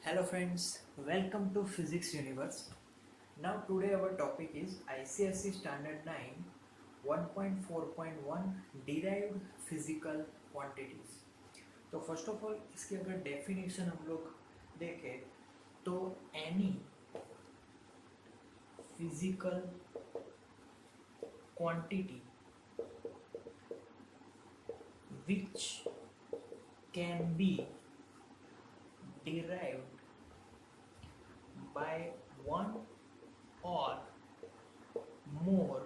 Hello friends, welcome to Physics Universe. Now today our topic is ICSE Standard 9 1.4.1 Derived Physical Quantities. तो first of all इसकी अगर definition हम लोग देखें तो any physical quantity which can be derived by one or more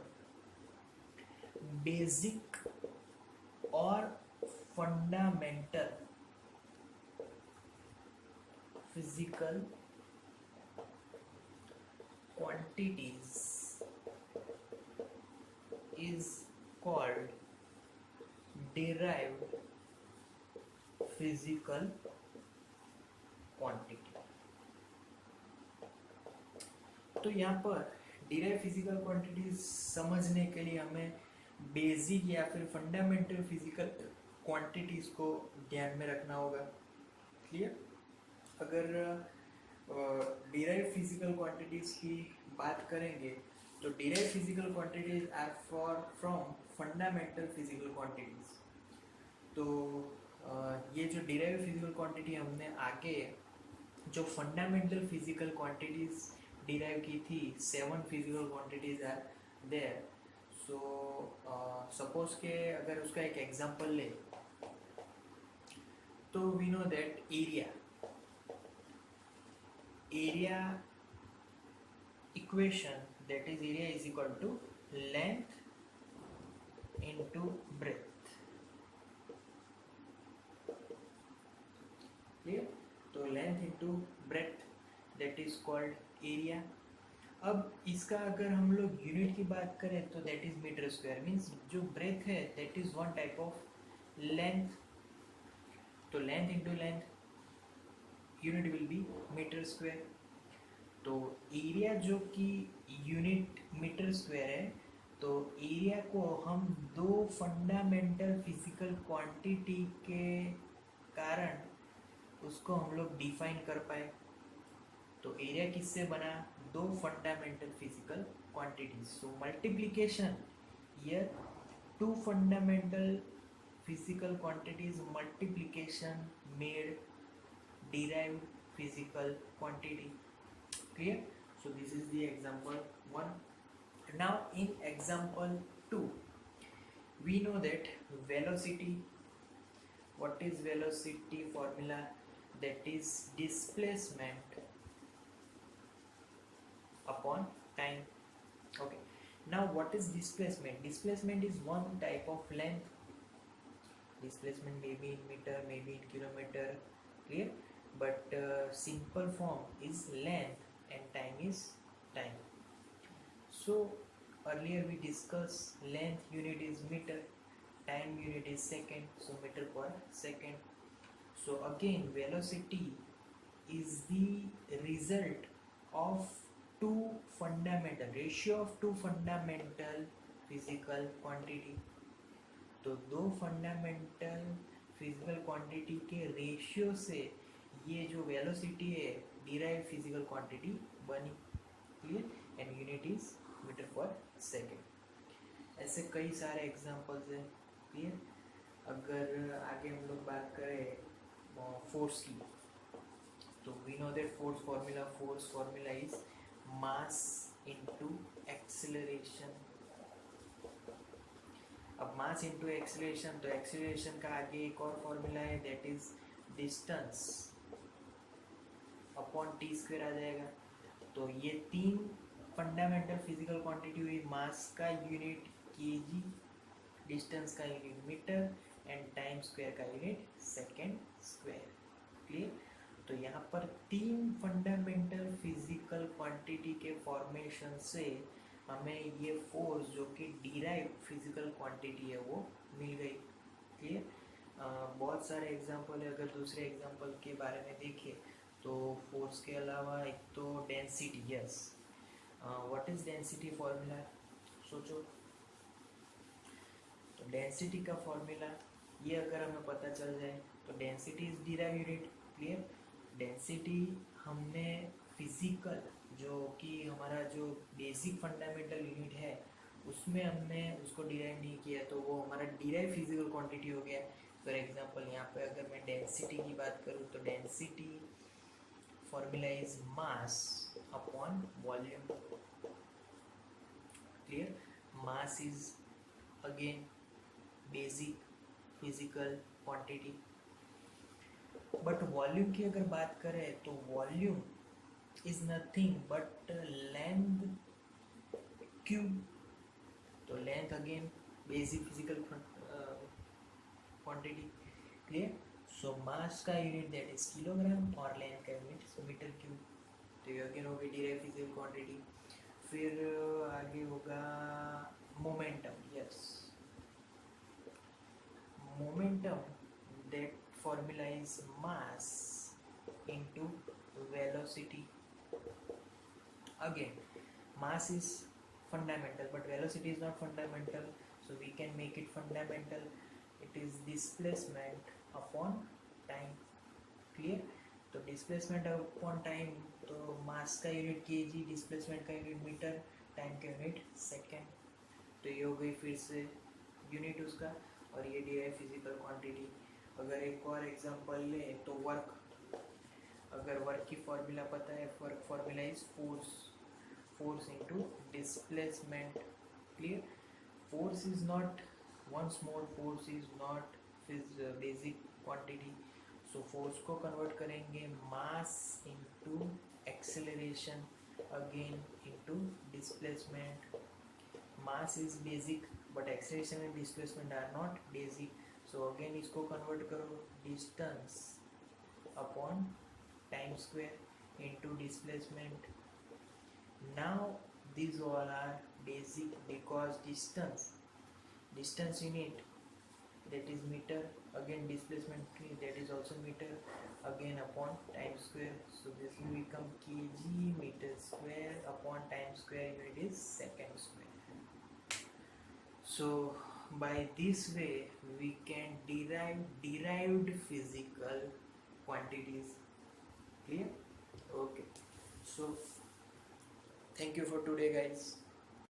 basic or fundamental physical quantities is called derived physical quantity. तो यहाँ पर डिराइव फिजिकल क्वांटिटीज समझने के लिए हमें बेसिक या फिर फंडामेंटल फिजिकल क्वांटिटीज को ध्यान में रखना होगा. क्लियर? अगर डिराइव फिजिकल क्वांटिटीज की बात करेंगे तो derive physical quantities are from fundamental physical quantities. तो ये जो डिराइव फिजिकल क्वांटिटी हमने आगे जो फंडामेंटल फिजिकल क्वांटिटीज डिराइव की थी, 7 physical quantities are there. So suppose के अगर उसका एक एग्जांपल ले तो we know that area equation, that is area is equal to length into breadth. clear? तो length into breadth that is called area. अब इसका अगर हम लोग यूनिट की बात करें तो that is metre square. Means जो breadth है that is one type of length. तो length into length unit will be metre square. तो एरिया जो कि यूनिट मीटर स्क्वायर है, तो एरिया को हम दो फंडामेंटल फिजिकल क्वांटिटी के कारण उसको हम लोग डिफाइन कर पाए. तो एरिया किससे बना? दो fundamental physical quantities. So multiplication here two fundamental physical quantities multiplication made derived physical quantity. Clear? So this is the example 1. Now in example 2 we know that velocity. What is velocity formula? That is displacement upon time. Okay, now what is displacement? Displacement is one type of length. Displacement may be in meter, may be in kilometer. Clear? But simple form is length and time is time. So earlier we discussed length unit is meter, time unit is second, so meter per second. So again velocity is the result of two fundamental ratio of two fundamental physical quantity. तो दो fundamental physical quantity के ratio से ये जो velocity है derive physical quantity बनी. Clear? And unit is metre per second. ऐसे कई सारे एग्जांपल्स हैं. क्लियर? अगर आगे हम लोग बात करें फोर्स की, तो we know that force formula is mass into acceleration. अब मास इनटू एक्सेलरेशन, तो एक्सेलरेशन का आगे एक और फॉर्मूला है that is distance upon T square आ जाएगा. तो ये तीन फंडामेंटल फिजिकल क्वांटिटी हुई. मास का यूनिट केजी, डिस्टेंस का unit metre and time square का यूनिट सेकेंड स्क्वायर. क्लियर? तो यहाँ पर तीन फंडामेंटल फिजिकल क्वांटिटी के फॉर्मेशन से हमें ये फोर्स जो कि डिराइव फिजिकल क्वांटिटी है वो मिल गई. क्लियर? बहुत सारे एग्जांपल है. अगर दूसरे एग्जांपल के बारे में देखें तो फोर्स के अलावा एक तो density. Yes, what is density formula? सोचो. तो डेंसिटी का फॉर्मूला ये अगर हमें पता चल जाए तो density is derive unit. Clear? Density हमने फिजिकल जो कि हमारा जो बेसिक फंडामेंटल यूनिट है उसमें हमने उसको डिराइव नहीं किया, तो वो हमारा डिराइव फिजिकल क्वांटिटी हो गया। फॉर एग्जांपल यहाँ पे अगर मैं डेंसिटी की बात करूँ तो density formula is mass upon volume. Clear? Mass is again basic physical quantity. But volume की अगर बात करें तो volume is nothing but length cube. तो length again basic physical quantity. Clear? So mass का यूनिट दैट इज किलोग्राम और length का unit metre cube. तो ये अगेन हो गई डिराइव फिजिकल क्वांटिटी। फिर आगे होगा momentum. Yes, momentum, that formula is mass into velocity. Again, mass is fundamental but velocity is not fundamental, so we can make it fundamental. It is displacement upon time. Clear? तो displacement upon time, तो मास का unit KG, displacement का unit metre, time का unit second. तो ये हो गई फिर से यूनिट उसका, और ये डी है फिजिकल क्वांटिटी। अगर एक और एग्जांपल ले तो वर्क। अगर वर्क की फॉर्मूला पता है, work formula is force, force into displacement. Clear? Force is not, once more force is not basic quantity, so force को कन्वर्ट करेंगे mass into acceleration, again into displacement. Mass is basic but acceleration and displacement are not basic, so again इसको convert करो distance upon time square into displacement. Now these all are basic because distance unit that is meter, again displacement that is also meter, again upon time square, so this will become kg meter square upon time square, unit is second square. So by this way we can derive derived physical quantities. Clear? Okay, so thank you for today guys.